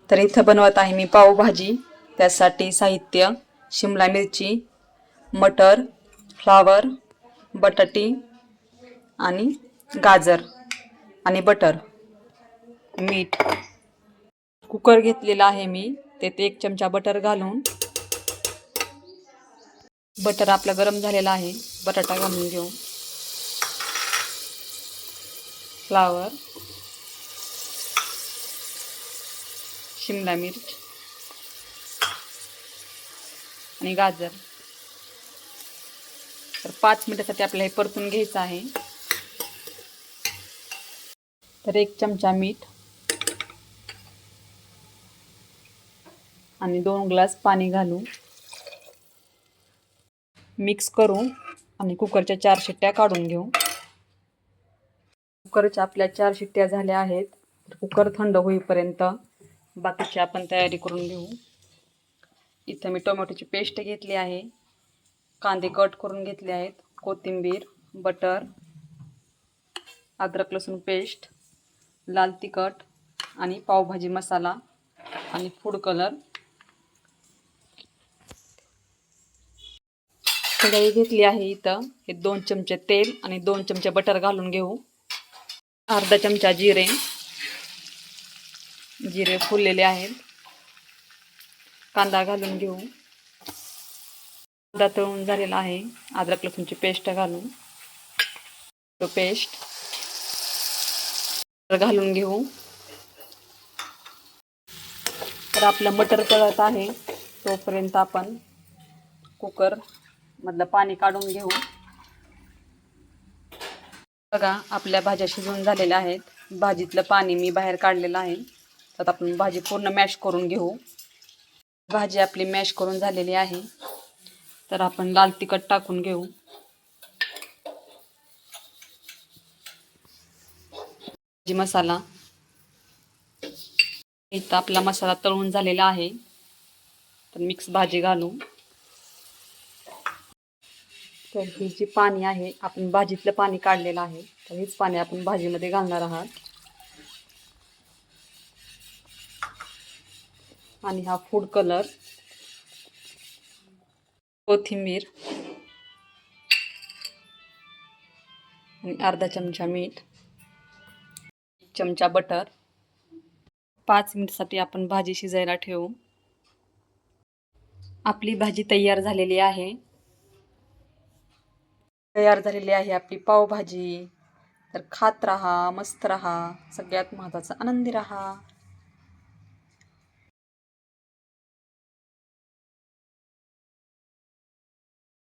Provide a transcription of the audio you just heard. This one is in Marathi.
तर इथं बनवत आहे मी पावभाजी। त्यासाठी साहित्य: शिमला मिरची, मटर, फ्लावर, बटाटी आणि गाजर आणि बटर, मीठ। कुकर घेतलेला आहे मी, त्यात 1 चमचा बटर घालून, बटर आपला गरम झालेला आहे, बटाटा घालून घेऊ, फ्लावर, शिमला मिर्च आणि गाजर। तर 5 मिनिटासाठी आपल्याला हे परतून घ्यायचं आहे। तर 1 चमचा मीठ आणि 2 ग्लास पाणी घालू, मिक्स करू आणि कुकरच्या 4 शिट्ट्या काढून घेऊ। कुकरच्या आपल्या 4 शिट्ट्या झाल्या आहेत। तर कुकर थंड होईपर्यंत बाकीची आपण तयारी करून घेऊ। इथं मी टोमॅटोची पेस्ट घेतली आहे, कांदे कट करून घेतले आहेत, कोथिंबीर, बटर, अद्रक लसूण पेस्ट, लाल तिखट आणि पावभाजी मसाला आणि फूड कलर। कढई घेतली आहे, इथं हे 2 चमचे तेल आणि 2 चमचे बटर घालून घेऊ। अर्धा चमचा जिरे फुललेले आहेत, कांदा घालून घेऊ। कांदा तळून झालेला आहे, अद्रक लसूणची पेस्ट घालून, पेस्ट घालून घेऊ। तर आपलं मटर तळत आहे, तोपर्यंत आपण कुकर मधलं पाणी काढून घेऊ। बघा, आपल्या भाज्या शिजून झालेल्या आहेत, भाजीतलं पाणी मी बाहेर काढलेलं आहे। तर आपण भाजी पूर्ण मॅश करून घेऊ। भाजी आपली मॅश करून झालेली आहे, तर आपण लाल तिखट टाकून घेऊ, भाजी मसाला। इथं आपला मसाला तळून झालेला आहे, तर मिक्स भाजी घालू। तर ही जी पाणी आहे, आपण भाजीतलं पाणी काढलेलं आहे, तर हेच पाणी आपण भाजीमध्ये घालणार आहात। आणि हा फूड कलर, कोथिंबीर आणि अर्धा चमचा मीठ, 1 चमचा बटर। 5 मिनिटासाठी आपण भाजी शिजायला ठेवू। आपली भाजी तयार झालेली आहे। आपली पावभाजी। तर खात राहा, मस्त राहा, सगळ्यात महत्त्वाचं आनंदी राहा।